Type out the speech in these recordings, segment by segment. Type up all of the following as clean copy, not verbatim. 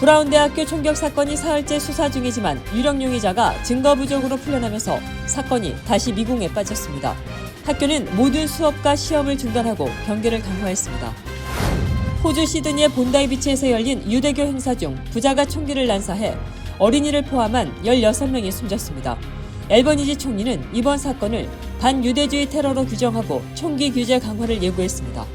브라운 대학교 총격 사건이 사흘째 수사 중이지만 유력 용의자가 증거 부족으로 풀려나면서 사건이 다시 미궁에 빠졌습니다. 학교는 모든 수업과 시험을 중단하고 경계를 강화했습니다. 호주 시드니의 본다이 비치에서 열린 유대교 행사 중 부자가 총기를 난사해 어린이를 포함한 16명이 숨졌습니다. 앨버니지 총리는 이번 사건을 반유대주의 테러로 규정하고 총기 규제 강화를 예고했습니다.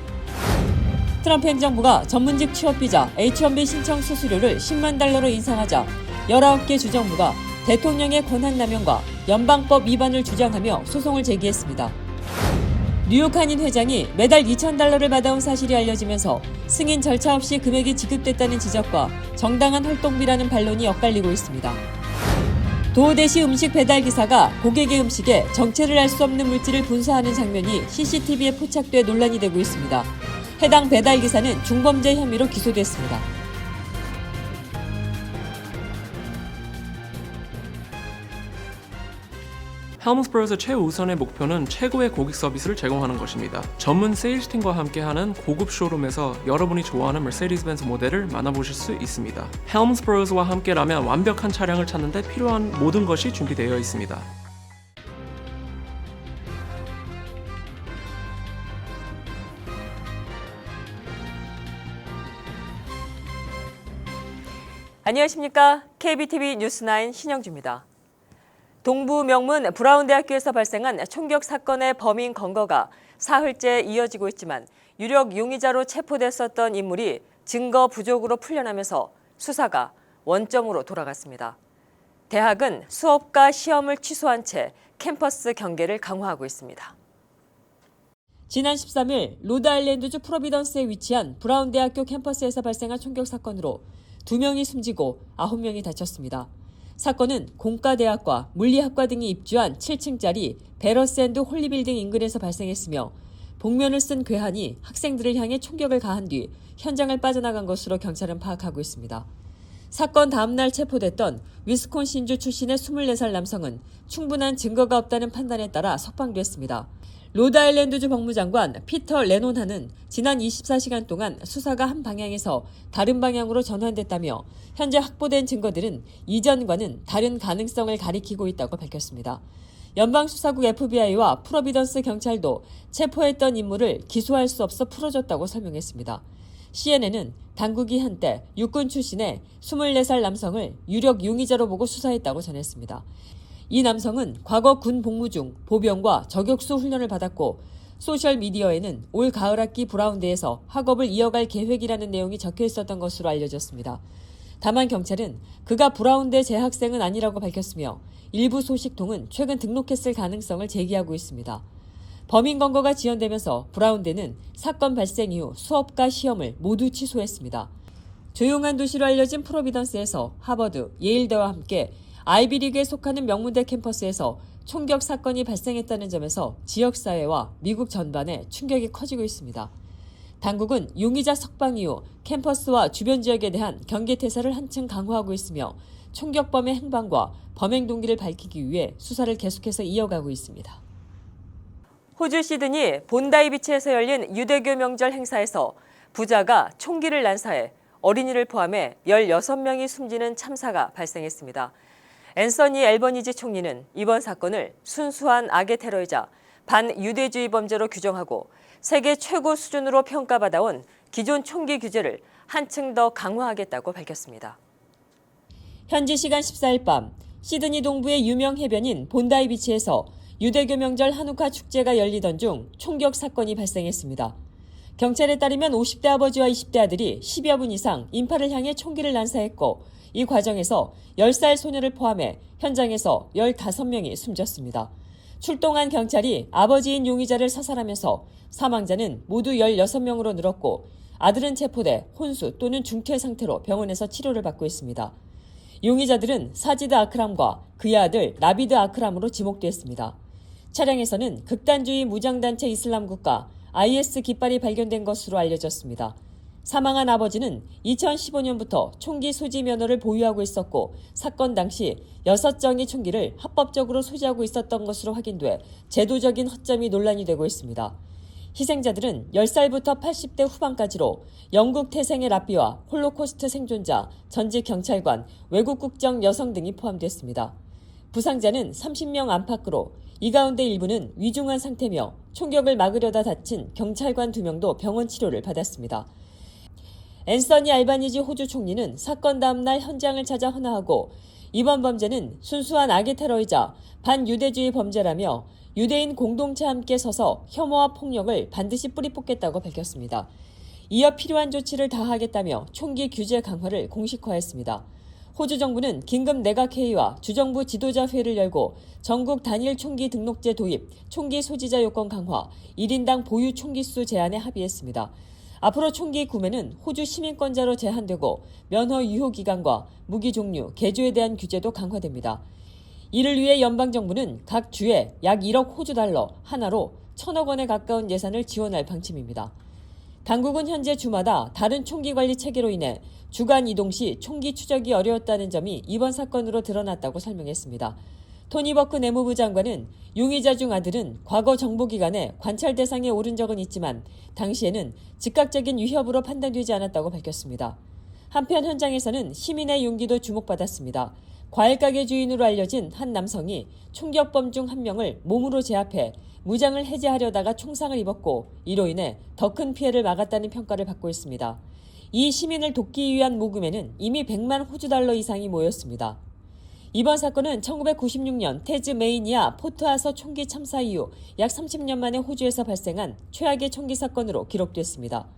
트럼프 행정부가 전문직 취업비자 H-1B 신청 수수료를 10만 달러로 인상하자 19개 주정부가 대통령의 권한남용과 연방법 위반을 주장하며 소송을 제기했습니다. 뉴욕 한인 회장이 매달 2,000달러를 받아온 사실이 알려지면서 승인 절차 없이 금액이 지급됐다는 지적과 정당한 활동비라는 반론이 엇갈리고 있습니다. 도어대시 음식 배달 기사가 고객의 음식에 정체를 알 수 없는 물질을 분사하는 장면이 CCTV에 포착돼 논란이 되고 있습니다. 해당 배달 기사는 중범죄 혐의로 기소됐습니다. 헬문스버그의 최우선의 목표는 최고의 고객 서비스를 제공하는 것입니다. 전문 세일즈팀과 함께하는 고급 쇼룸에서 여러분이 좋아하는 머세디스 벤츠 모델을 만나보실 수 있습니다. 헬문스버그와 함께라면 완벽한 차량을 찾는 데 필요한 모든 것이 준비되어 있습니다. 안녕하십니까? KBTV 뉴스9 신영주입니다. 동부 명문 브라운 대학교에서 발생한 총격 사건의 범인 검거가 사흘째 이어지고 있지만 유력 용의자로 체포됐었던 인물이 증거 부족으로 풀려나면서 수사가 원점으로 돌아갔습니다. 대학은 수업과 시험을 취소한 채 캠퍼스 경계를 강화하고 있습니다. 지난 13일 로드아일랜드주 프로비던스에 위치한 브라운 대학교 캠퍼스에서 발생한 총격 사건으로 2명이 숨지고 9명이 다쳤습니다. 사건은 공과대학과 물리학과 등이 입주한 7층짜리 베러스앤드 홀리빌딩 인근에서 발생했으며 복면을 쓴 괴한이 학생들을 향해 총격을 가한 뒤 현장을 빠져나간 것으로 경찰은 파악하고 있습니다. 사건 다음 날 체포됐던 위스콘신주 출신의 24살 남성은 충분한 증거가 없다는 판단에 따라 석방됐습니다. 로드아일랜드주 법무장관 피터 레논하는 지난 24시간 동안 수사가 한 방향에서 다른 방향으로 전환됐다며 현재 확보된 증거들은 이전과는 다른 가능성을 가리키고 있다고 밝혔습니다. 연방수사국 FBI와 프로비던스 경찰도 체포했던 인물을 기소할 수 없어 풀어줬다고 설명했습니다. CNN은 당국이 한때 육군 출신의 24살 남성을 유력 용의자로 보고 수사했다고 전했습니다. 이 남성은 과거 군 복무 중 보병과 저격수 훈련을 받았고 소셜미디어에는 올 가을 학기 브라운대에서 학업을 이어갈 계획이라는 내용이 적혀 있었던 것으로 알려졌습니다. 다만 경찰은 그가 브라운대 재학생은 아니라고 밝혔으며 일부 소식통은 최근 등록했을 가능성을 제기하고 있습니다. 범인 검거가 지연되면서 브라운대는 사건 발생 이후 수업과 시험을 모두 취소했습니다. 조용한 도시로 알려진 프로비던스에서 하버드, 예일대와 함께 아이비리그에 속하는 명문대 캠퍼스에서 총격 사건이 발생했다는 점에서 지역사회와 미국 전반에 충격이 커지고 있습니다. 당국은 용의자 석방 이후 캠퍼스와 주변 지역에 대한 경계태세를 한층 강화하고 있으며 총격범의 행방과 범행 동기를 밝히기 위해 수사를 계속해서 이어가고 있습니다. 호주 시드니 본다이 비치에서 열린 유대교 명절 행사에서 부자가 총기를 난사해 어린이를 포함해 16명이 숨지는 참사가 발생했습니다. 앤서니 앨버니지 총리는 이번 사건을 순수한 악의 테러이자 반유대주의 범죄로 규정하고 세계 최고 수준으로 평가받아온 기존 총기 규제를 한층 더 강화하겠다고 밝혔습니다. 현지 시간 14일 밤 시드니 동부의 유명 해변인 본다이 비치에서 유대교 명절 하누카 축제가 열리던 중 총격 사건이 발생했습니다. 경찰에 따르면 50대 아버지와 20대 아들이 10여 분 이상 인파를 향해 총기를 난사했고 이 과정에서 10살 소녀를 포함해 현장에서 15명이 숨졌습니다. 출동한 경찰이 아버지인 용의자를 사살하면서 사망자는 모두 16명으로 늘었고 아들은 체포돼 혼수 또는 중퇴 상태로 병원에서 치료를 받고 있습니다. 용의자들은 사지드 아크람과 그의 아들 나비드 아크람으로 지목됐습니다. 차량에서는 극단주의 무장단체 이슬람국가 IS 깃발이 발견된 것으로 알려졌습니다. 사망한 아버지는 2015년부터 총기 소지 면허를 보유하고 있었고 사건 당시 6정의 총기를 합법적으로 소지하고 있었던 것으로 확인돼 제도적인 허점이 논란이 되고 있습니다. 희생자들은 10살부터 80대 후반까지로 영국 태생의 랍비와 홀로코스트 생존자, 전직 경찰관, 외국 국적 여성 등이 포함됐습니다. 부상자는 30명 안팎으로 이 가운데 일부는 위중한 상태며 총격을 막으려다 다친 경찰관 2명도 병원 치료를 받았습니다. 앤서니 알바니지 호주 총리는 사건 다음 날 현장을 찾아 헌화하고 이번 범죄는 순수한 악의 테러이자 반유대주의 범죄라며 유대인 공동체와 함께 서서 혐오와 폭력을 반드시 뿌리 뽑겠다고 밝혔습니다. 이어 필요한 조치를 다하겠다며 총기 규제 강화를 공식화했습니다. 호주 정부는 긴급 내각회의와 주정부 지도자회의를 열고 전국 단일 총기 등록제 도입, 총기 소지자 요건 강화, 1인당 보유 총기 수 제한에 합의했습니다. 앞으로 총기 구매는 호주 시민권자로 제한되고 면허 유효 기간과 무기 종류, 개조에 대한 규제도 강화됩니다. 이를 위해 연방정부는 각 주에 약 1억 호주 달러, 하나로 1,000억 원에 가까운 예산을 지원할 방침입니다. 당국은 현재 주마다 다른 총기 관리 체계로 인해 주간 이동 시 총기 추적이 어려웠다는 점이 이번 사건으로 드러났다고 설명했습니다. 토니 버크 내무부 장관은 용의자 중 아들은 과거 정보기관에 관찰 대상에 오른 적은 있지만 당시에는 즉각적인 위협으로 판단되지 않았다고 밝혔습니다. 한편 현장에서는 시민의 용기도 주목받았습니다. 과일가게 주인으로 알려진 한 남성이 총격범 중 한 명을 몸으로 제압해 무장을 해제하려다가 총상을 입었고 이로 인해 더 큰 피해를 막았다는 평가를 받고 있습니다. 이 시민을 돕기 위한 모금에는 이미 100만 호주 달러 이상이 모였습니다. 이번 사건은 1996년 태즈메이니아 포트아서 총기 참사 이후 약 30년 만에 호주에서 발생한 최악의 총기 사건으로 기록됐습니다.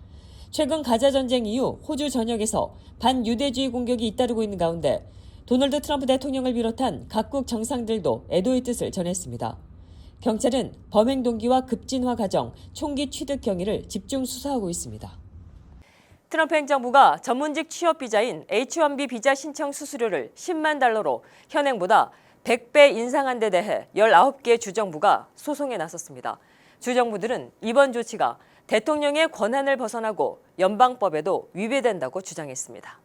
최근 가자 전쟁 이후 호주 전역에서 반유대주의 공격이 잇따르고 있는 가운데 도널드 트럼프 대통령을 비롯한 각국 정상들도 애도의 뜻을 전했습니다. 경찰은 범행 동기와 급진화 과정, 총기 취득 경위를 집중 수사하고 있습니다. 트럼프 행정부가 전문직 취업 비자인 H-1B 비자 신청 수수료를 10만 달러로 현행보다 100배 인상한 데 대해 19개 주정부가 소송에 나섰습니다. 주정부들은 이번 조치가 대통령의 권한을 벗어나고 연방법에도 위배된다고 주장했습니다.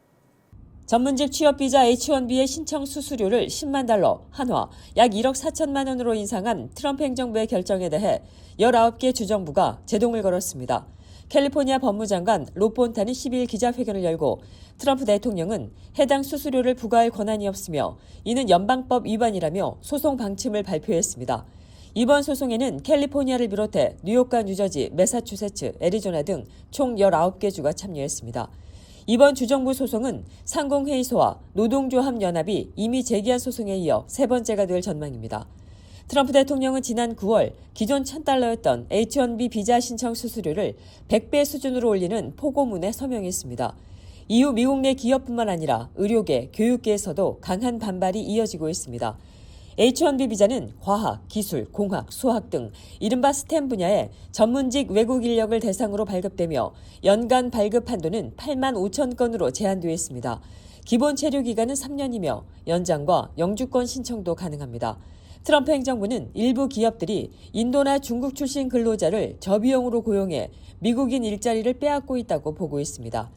전문직 취업 비자 H-1B의 신청 수수료를 10만 달러, 한화, 약 1억 4천만 원으로 인상한 트럼프 행정부의 결정에 대해 19개 주정부가 제동을 걸었습니다. 캘리포니아 법무장관 로 폰타는 12일 기자회견을 열고 트럼프 대통령은 해당 수수료를 부과할 권한이 없으며 이는 연방법 위반이라며 소송 방침을 발표했습니다. 이번 소송에는 캘리포니아를 비롯해 뉴욕과 뉴저지, 매사추세츠, 애리조나 등 총 19개 주가 참여했습니다. 이번 주정부 소송은 상공회의소와 노동조합연합이 이미 제기한 소송에 이어 세 번째가 될 전망입니다. 트럼프 대통령은 지난 9월 기존 $1,000였던 H-1B 비자 신청 수수료를 100배 수준으로 올리는 포고문에 서명했습니다. 이후 미국 내 기업뿐만 아니라 의료계, 교육계에서도 강한 반발이 이어지고 있습니다. H-1B 비자는 과학, 기술, 공학, 수학 등 이른바 스템 분야의 전문직 외국 인력을 대상으로 발급되며 연간 발급 한도는 8만 5천 건으로 제한되어 있습니다. 기본 체류 기간은 3년이며 연장과 영주권 신청도 가능합니다. 트럼프 행정부는 일부 기업들이 인도나 중국 출신 근로자를 저비용으로 고용해 미국인 일자리를 빼앗고 있다고 보고 있습니다.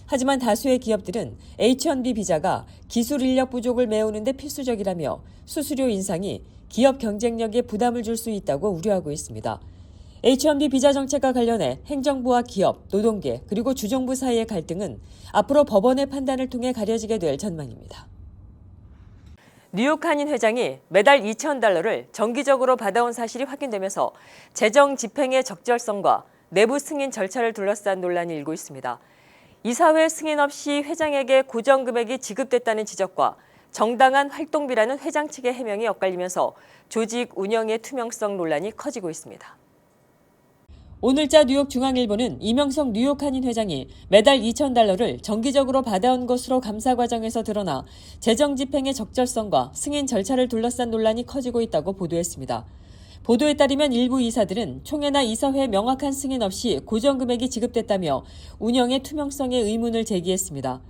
하지만 다수의 기업들은 H-1B 비자가 기술 인력 부족을 메우는 데 필수적이라며 수수료 인상이 기업 경쟁력에 부담을 줄 수 있다고 우려하고 있습니다. H-1B 비자 정책과 관련해 행정부와 기업, 노동계 그리고 주정부 사이의 갈등은 앞으로 법원의 판단을 통해 가려지게 될 전망입니다. 뉴욕 한인 회장이 매달 $2,000를 정기적으로 받아온 사실이 확인되면서 재정 집행의 적절성과 내부 승인 절차를 둘러싼 논란이 일고 있습니다. 이사회 승인 없이 회장에게 고정 금액이 지급됐다는 지적과 정당한 활동비라는 회장 측의 해명이 엇갈리면서 조직 운영의 투명성 논란이 커지고 있습니다. 오늘자 뉴욕중앙일보는 이명석 뉴욕 한인 회장이 매달 $2,000를 정기적으로 받아온 것으로 감사 과정에서 드러나 재정 집행의 적절성과 승인 절차를 둘러싼 논란이 커지고 있다고 보도했습니다. 보도에 따르면 일부 이사들은 총회나 이사회 명확한 승인 없이 고정 금액이 지급됐다며 운영의 투명성에 의문을 제기했습니다.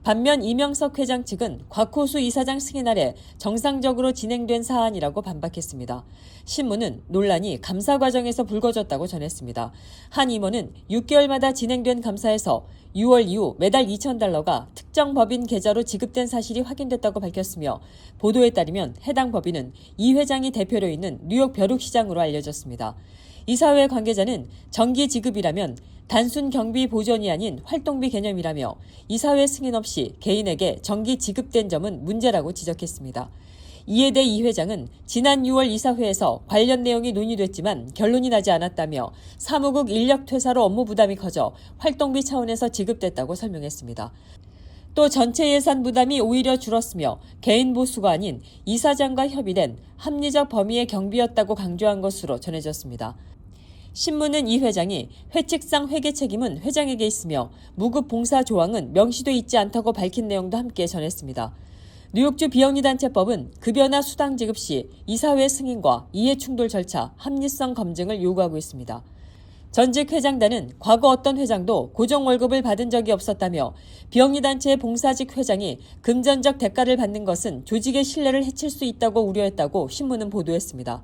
반면 이명석 회장 측은 곽호수 이사장 승인 아래 정상적으로 진행된 사안이라고 반박했습니다. 신문은 논란이 감사 과정에서 불거졌다고 전했습니다. 한 임원은 6개월마다 진행된 감사에서 6월 이후 매달 $2,000가 특정 법인 계좌로 지급된 사실이 확인됐다고 밝혔으며 보도에 따르면 해당 법인은 이 회장이 대표로 있는 뉴욕 벼룩시장으로 알려졌습니다. 이사회 관계자는 정기 지급이라면 단순 경비 보전이 아닌 활동비 개념이라며 이사회 승인 없이 개인에게 정기 지급된 점은 문제라고 지적했습니다. 이에 대해 이 회장은 지난 6월 이사회에서 관련 내용이 논의됐지만 결론이 나지 않았다며 사무국 인력 퇴사로 업무 부담이 커져 활동비 차원에서 지급됐다고 설명했습니다. 또 전체 예산 부담이 오히려 줄었으며 개인 보수가 아닌 이사장과 협의된 합리적 범위의 경비였다고 강조한 것으로 전해졌습니다. 신문은 이 회장이 회칙상 회계 책임은 회장에게 있으며 무급 봉사 조항은 명시돼 있지 않다고 밝힌 내용도 함께 전했습니다. 뉴욕주 비영리단체법은 급여나 수당 지급 시 이사회 승인과 이해충돌 절차, 합리성 검증을 요구하고 있습니다. 전직 회장단은 과거 어떤 회장도 고정 월급을 받은 적이 없었다며 비영리단체의 봉사직 회장이 금전적 대가를 받는 것은 조직의 신뢰를 해칠 수 있다고 우려했다고 신문은 보도했습니다.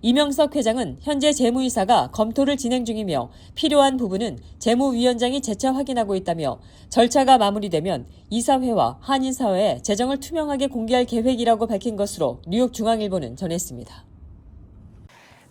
이명석 회장은 현재 재무이사가 검토를 진행 중이며 필요한 부분은 재무위원장이 재차 확인하고 있다며 절차가 마무리되면 이사회와 한인사회에 재정을 투명하게 공개할 계획이라고 밝힌 것으로 뉴욕중앙일보는 전했습니다.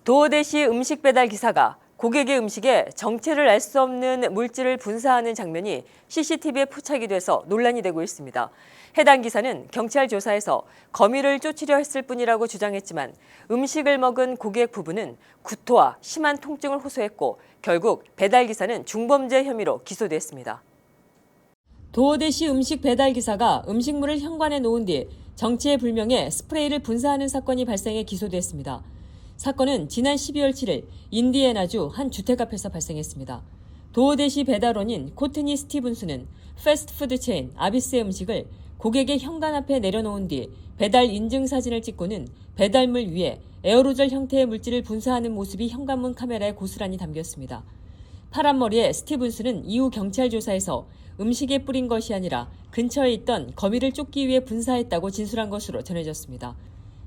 도어대시 음식 배달 기사가 고객의 음식에 정체를 알 수 없는 물질을 분사하는 장면이 CCTV에 포착이 돼서 논란이 되고 있습니다. 해당 기사는 경찰 조사에서 거미를 쫓으려 했을 뿐이라고 주장했지만 음식을 먹은 고객 부부는 구토와 심한 통증을 호소했고 결국 배달 기사는 중범죄 혐의로 기소됐습니다. 도어대시 음식 배달 기사가 음식물을 현관에 놓은 뒤 정체 불명의 스프레이를 분사하는 사건이 발생해 기소됐습니다. 사건은 지난 12월 7일 인디애나주 한 주택 앞에서 발생했습니다. 도어대시 배달원인 코트니 스티븐스는 패스트푸드 체인 아비스의 음식을 고객의 현관 앞에 내려놓은 뒤 배달 인증 사진을 찍고는 배달물 위에 에어로졸 형태의 물질을 분사하는 모습이 현관문 카메라에 고스란히 담겼습니다. 파란 머리의 스티븐스는 이후 경찰 조사에서 음식에 뿌린 것이 아니라 근처에 있던 거미를 쫓기 위해 분사했다고 진술한 것으로 전해졌습니다.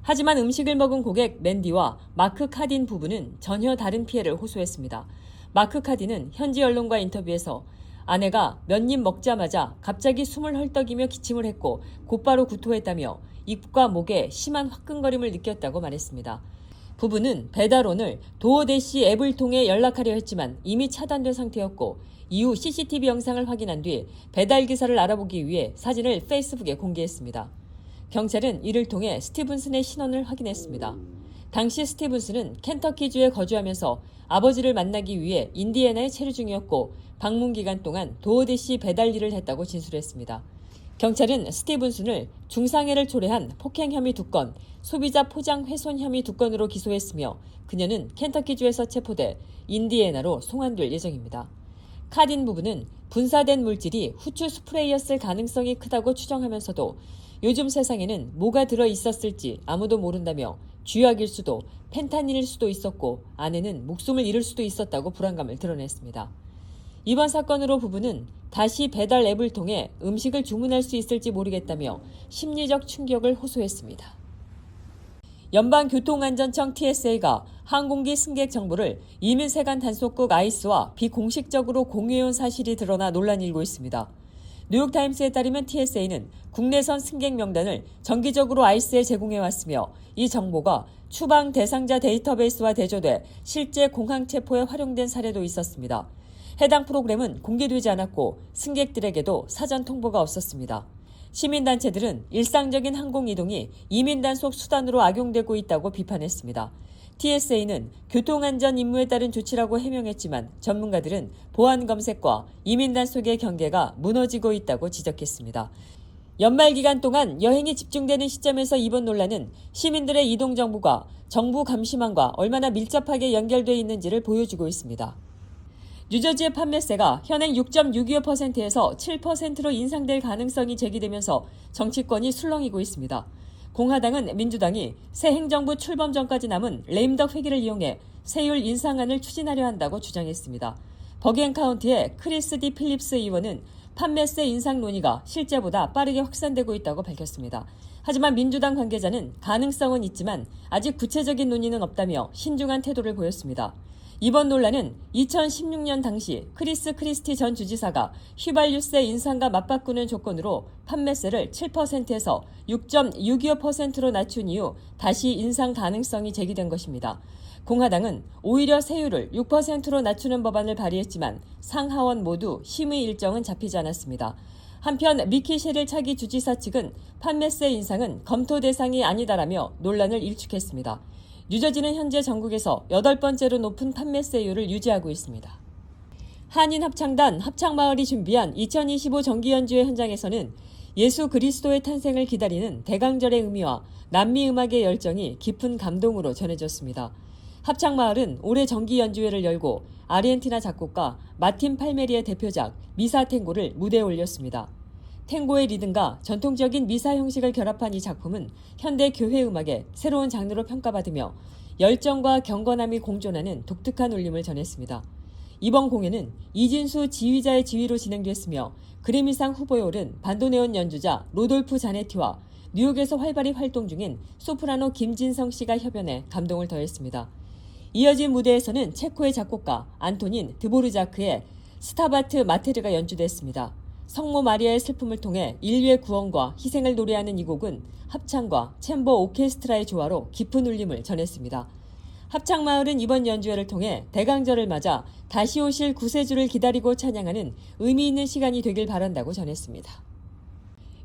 하지만 음식을 먹은 고객 맨디와 마크 카딘 부부는 전혀 다른 피해를 호소했습니다. 마크 카딘은 현지 언론과 인터뷰에서 아내가 몇 입 먹자마자 갑자기 숨을 헐떡이며 기침을 했고 곧바로 구토했다며 입과 목에 심한 화끈거림을 느꼈다고 말했습니다. 부부는 배달원을 도어대시 앱을 통해 연락하려 했지만 이미 차단된 상태였고 이후 CCTV 영상을 확인한 뒤 배달 기사를 알아보기 위해 사진을 페이스북에 공개했습니다. 경찰은 이를 통해 스티븐슨의 신원을 확인했습니다. 당시 스티븐슨은 켄터키주에 거주하면서 아버지를 만나기 위해 인디애나에 체류 중이었고 방문 기간 동안 도어대시 배달 일을 했다고 진술했습니다. 경찰은 스티븐슨을 중상해를 초래한 폭행 혐의 2건, 소비자 포장 훼손 혐의 2건으로 기소했으며 그녀는 켄터키주에서 체포돼 인디애나로 송환될 예정입니다. 카딘 부부는 분사된 물질이 후추 스프레이였을 가능성이 크다고 추정하면서도 요즘 세상에는 뭐가 들어 있었을지 아무도 모른다며 쥐약일 수도 펜타닐일 수도 있었고 아내는 목숨을 잃을 수도 있었다고 불안감을 드러냈습니다. 이번 사건으로 부부는 다시 배달 앱을 통해 음식을 주문할 수 있을지 모르겠다며 심리적 충격을 호소했습니다. 연방교통안전청 TSA가 항공기 승객 정보를 이민세관 단속국 아이스와 비공식적으로 공유해온 사실이 드러나 논란이 일고 있습니다. 뉴욕타임스에 따르면 TSA는 국내선 승객 명단을 정기적으로 아이스에 제공해왔으며 이 정보가 추방 대상자 데이터베이스와 대조돼 실제 공항 체포에 활용된 사례도 있었습니다. 해당 프로그램은 공개되지 않았고 승객들에게도 사전 통보가 없었습니다. 시민단체들은 일상적인 항공이동이 이민 단속 수단으로 악용되고 있다고 비판했습니다. TSA는 교통안전 임무에 따른 조치라고 해명했지만 전문가들은 보안 검색과 이민 단속의 경계가 무너지고 있다고 지적했습니다. 연말 기간 동안 여행이 집중되는 시점에서 이번 논란은 시민들의 이동 정보가 정부 감시망과 얼마나 밀접하게 연결돼 있는지를 보여주고 있습니다. 뉴저지의 판매세가 현행 6.625%에서 7%로 인상될 가능성이 제기되면서 정치권이 술렁이고 있습니다. 공화당은 민주당이 새 행정부 출범 전까지 남은 레임덕 회기를 이용해 세율 인상안을 추진하려 한다고 주장했습니다. 버겐 카운티의 크리스 디 필립스 의원은 판매세 인상 논의가 실제보다 빠르게 확산되고 있다고 밝혔습니다. 하지만 민주당 관계자는 가능성은 있지만 아직 구체적인 논의는 없다며 신중한 태도를 보였습니다. 이번 논란은 2016년 당시 크리스 크리스티 전 주지사가 휘발유세 인상과 맞바꾸는 조건으로 판매세를 7%에서 6.625%로 낮춘 이후 다시 인상 가능성이 제기된 것입니다. 공화당은 오히려 세율을 6%로 낮추는 법안을 발의했지만 상하원 모두 심의 일정은 잡히지 않았습니다. 한편 미키 셰릴 차기 주지사 측은 판매세 인상은 검토 대상이 아니다라며 논란을 일축했습니다. 뉴저지는 현재 전국에서 8번째로 높은 판매세율을 유지하고 있습니다. 한인합창단 합창마을이 준비한 2025 정기연주회 현장에서는 예수 그리스도의 탄생을 기다리는 대강절의 의미와 남미 음악의 열정이 깊은 감동으로 전해졌습니다. 합창마을은 올해 정기연주회를 열고 아르헨티나 작곡가 마틴 팔메리의 대표작 미사 탱고를 무대에 올렸습니다. 탱고의 리듬과 전통적인 미사 형식을 결합한 이 작품은 현대 교회 음악의 새로운 장르로 평가받으며 열정과 경건함이 공존하는 독특한 울림을 전했습니다. 이번 공연은 이진수 지휘자의 지휘로 진행됐으며 그래미상 후보에 오른 반도네온 연주자 로돌프 자네티와 뉴욕에서 활발히 활동 중인 소프라노 김진성 씨가 협연해 감동을 더했습니다. 이어진 무대에서는 체코의 작곡가 안토닌 드보르자크의 스타바트 마테르가 연주됐습니다. 성모 마리아의 슬픔을 통해 인류의 구원과 희생을 노래하는 이 곡은 합창과 챔버 오케스트라의 조화로 깊은 울림을 전했습니다. 합창마을은 이번 연주회를 통해 대강절을 맞아 다시 오실 구세주를 기다리고 찬양하는 의미 있는 시간이 되길 바란다고 전했습니다.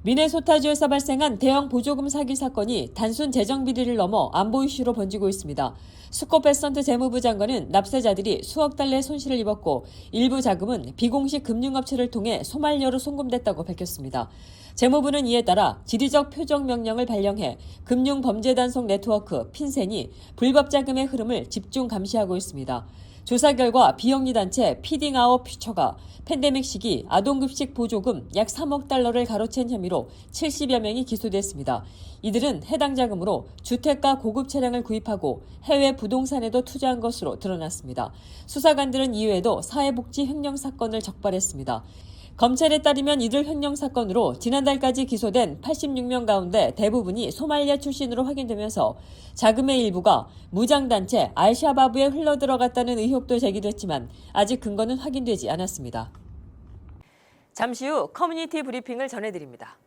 미네소타주에서 발생한 대형 보조금 사기 사건이 단순 재정 비리를 넘어 안보 이슈로 번지고 있습니다. 스콧 베선트 재무부 장관은 납세자들이 수억 달러의 손실을 입었고 일부 자금은 비공식 금융업체를 통해 소말려로 송금됐다고 밝혔습니다. 재무부는 이에 따라 지리적 표적 명령을 발령해 금융범죄단속 네트워크 핀센이 불법 자금의 흐름을 집중 감시하고 있습니다. 조사 결과 비영리 단체 피딩 아웃 퓨처가 팬데믹 시기 아동급식 보조금 약 3억 달러를 가로챈 혐의로 70여 명이 기소됐습니다. 이들은 해당 자금으로 주택과 고급 차량을 구입하고 해외 부동산에도 투자한 것으로 드러났습니다. 수사관들은 이후에도 사회복지 횡령 사건을 적발했습니다. 검찰에 따르면 이들 횡령 사건으로 지난달까지 기소된 86명 가운데 대부분이 소말리아 출신으로 확인되면서 자금의 일부가 무장단체 알샤바브에 흘러들어갔다는 의혹도 제기됐지만 아직 근거는 확인되지 않았습니다. 잠시 후 커뮤니티 브리핑을 전해드립니다.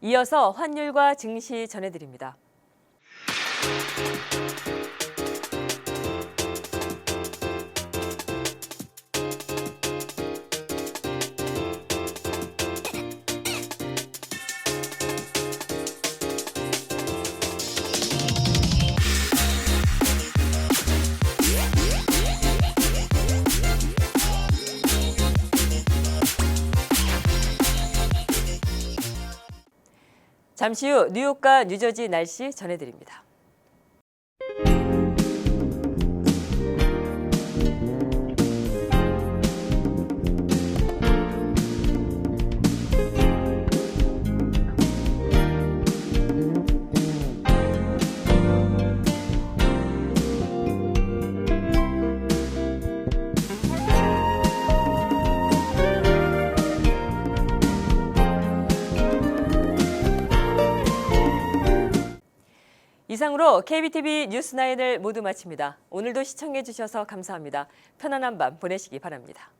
이어서 환율과 증시 전해드립니다. 잠시 후 뉴욕과 뉴저지 날씨 전해드립니다. 이상으로 KBTV 뉴스9을 모두 마칩니다. 오늘도 시청해 주셔서 감사합니다. 편안한 밤 보내시기 바랍니다.